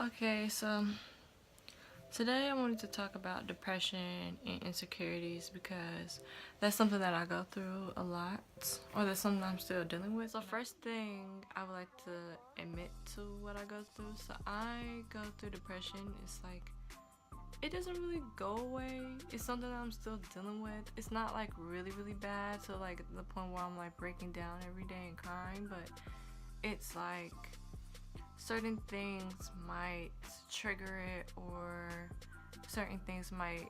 Okay, so today I wanted to talk about depression and insecurities because that's something that I go through a lot, or that's something I'm still dealing with. So first thing I would like to admit to what I go through. So I go through depression. It's like it doesn't really go away. It's something that I'm still dealing with. It's not like really bad to like the point where I'm like breaking down every day and crying, but it's like certain things might trigger it, or certain things might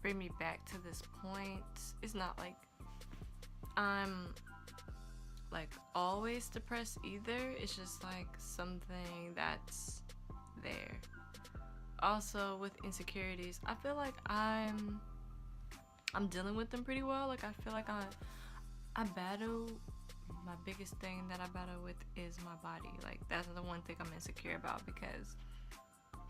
bring me back to this point. It's not like I'm like always depressed either. It's just like something that's there. Also with insecurities, I feel like I'm dealing with them pretty well. Like I feel like I battle. My biggest thing that I battle with is my body. Like that's the one thing I'm insecure about, because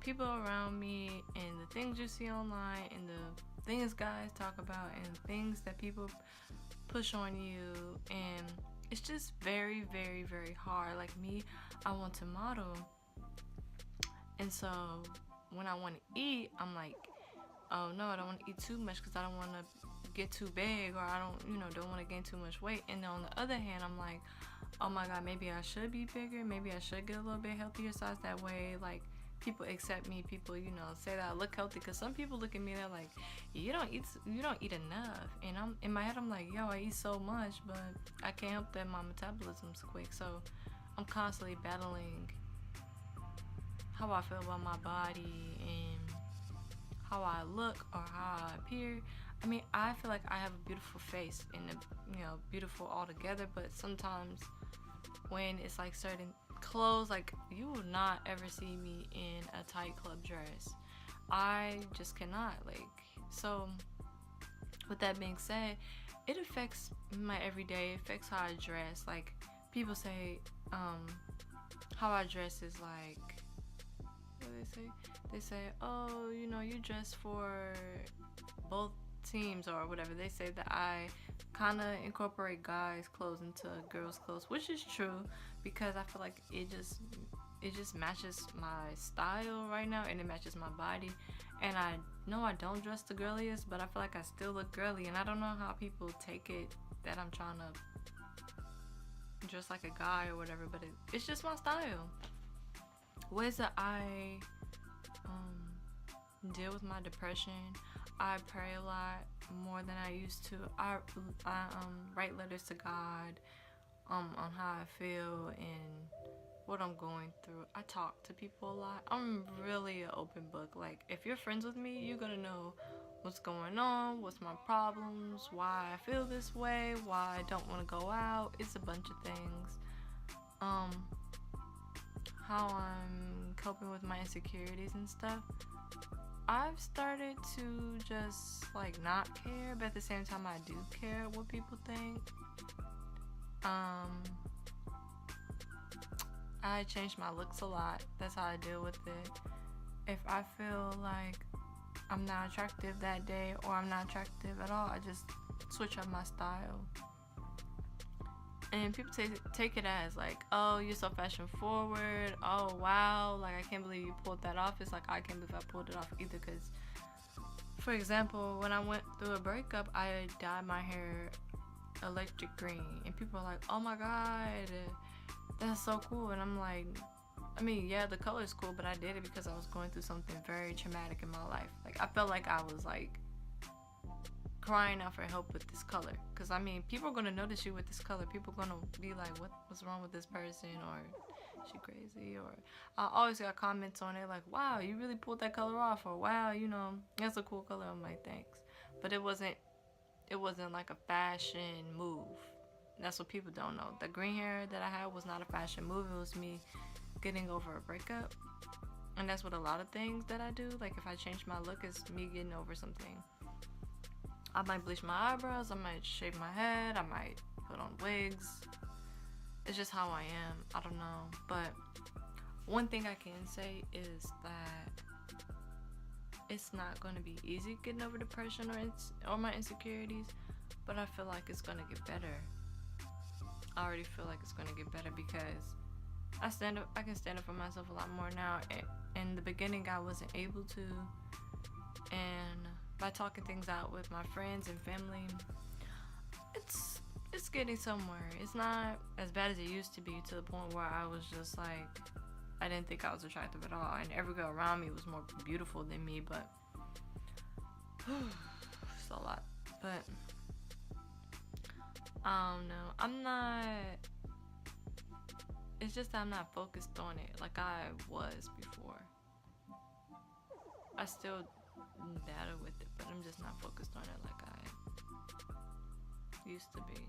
people around me and the things you see online and the things guys talk about and things that people push on you, and it's just very hard. Like me, I want to model, and so when I want to eat, I'm like, oh no, I don't want to eat too much because I don't want to get too big, or I don't want to gain too much weight. And on the other hand, I'm like, oh my god, maybe I should be bigger, maybe I should get a little bit healthier size, that way like people accept me, people say that I look healthy, because some people look at me, they're like, you don't eat enough, and I'm in my head, I'm like, yo, I eat so much, but I can't help that my metabolism's quick. So I'm constantly battling how I feel about my body and how I look or how I appear. I mean, I feel like I have a beautiful face and beautiful altogether, but sometimes when it's like certain clothes, like you will not ever see me in a tight club dress. I just cannot. Like, so with that being said, it affects my everyday, it affects how I dress. Like people say, how I dress is like, what do they say? They say, oh, you dress for both teams or whatever. They say that I kind of incorporate guys' clothes into girls' clothes, which is true, because I feel like it just matches my style right now, and it matches my body. And I know I don't dress the girliest, but I feel like I still look girly, and I don't know how people take it that I'm trying to dress like a guy or whatever, but it's just my style. Ways that I deal with my depression: I pray a lot more than I used to. I write letters to God on how I feel and what I'm going through. I talk to people a lot. I'm really an open book. Like if you're friends with me, you're gonna know what's going on, what's my problems, why I feel this way, why I don't want to go out. It's a bunch of things. Um, how I'm coping with my insecurities and stuff. I've started to just like not care, but at the same time I do care what people think. I change my looks a lot. That's how I deal with it. If I feel like I'm not attractive that day, or I'm not attractive at all, I just switch up my style. And people take it as like, oh, you're so fashion forward. Oh wow, like I can't believe you pulled that off. It's like I can't believe I pulled it off either. Because, for example, when I went through a breakup, I dyed my hair electric green, and people are like, oh my god, that's so cool. And I'm like, I mean, yeah, the color is cool, but I did it because I was going through something very traumatic in my life. Like I felt like I was like crying out for help with this color, because I mean, people are gonna notice you with this color. People are gonna be like, what's wrong with this person, or she crazy, or I always got comments on it like, wow, you really pulled that color off, or wow, that's a cool color. I'm like, thanks. But it wasn't like a fashion move. That's what people don't know. The green hair that I had was not a fashion move. It was me getting over a breakup. And that's what a lot of things that I do, like if I change my look, is me getting over something. I might bleach my eyebrows, I might shave my head, I might put on wigs. It's just how I am. I don't know. But one thing I can say is that it's not going to be easy getting over depression or my insecurities, but I feel like it's going to get better. I already feel like it's going to get better, because I can stand up for myself a lot more now. In the beginning, I wasn't able to, and by talking things out with my friends and family, it's getting somewhere. It's not as bad as it used to be, to the point where I was just like, I didn't think I was attractive at all, and every girl around me was more beautiful than me. But it's a lot. But I don't know. I'm not. It's just that I'm not focused on it like I was before. I still battle with it, but I'm just not focused on it like I used to be.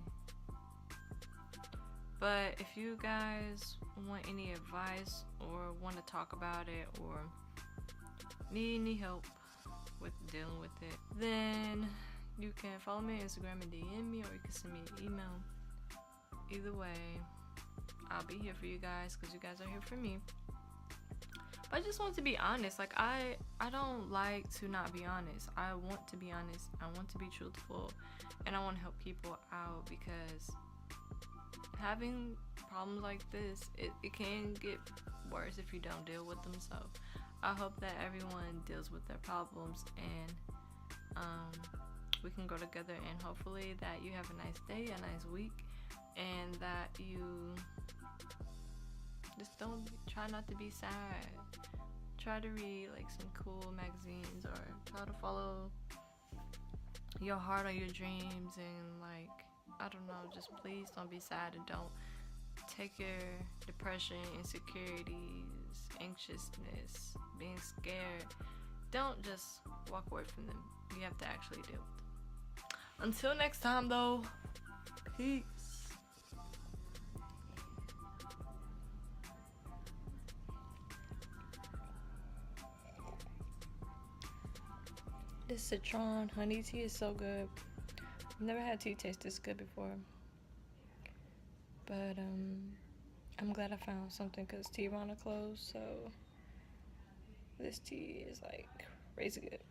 But if you guys want any advice or want to talk about it or need any help with dealing with it, then you can follow me on Instagram and DM me, or you can send me an email. Either way, I'll be here for you guys because you guys are here for me. But I just want to be honest. Like, I don't like to not be honest. I want to be honest. I want to be truthful. And I want to help people out, because having problems like this, it can get worse if you don't deal with them. So I hope that everyone deals with their problems, and we can go together, and hopefully that you have a nice day, a nice week, and that you just don't try not to be sad. Try to read like some cool magazines, or try to follow your heart or your dreams, and like, I don't know, just please don't be sad, and don't take your depression, insecurities, anxiousness, being scared, don't just walk away from them. You have to actually deal with them. Until next time though, peace. This citron honey tea is so good. I've never had tea taste this good before. But I'm glad I found something, because Tea Rana closed, so this tea is like crazy good.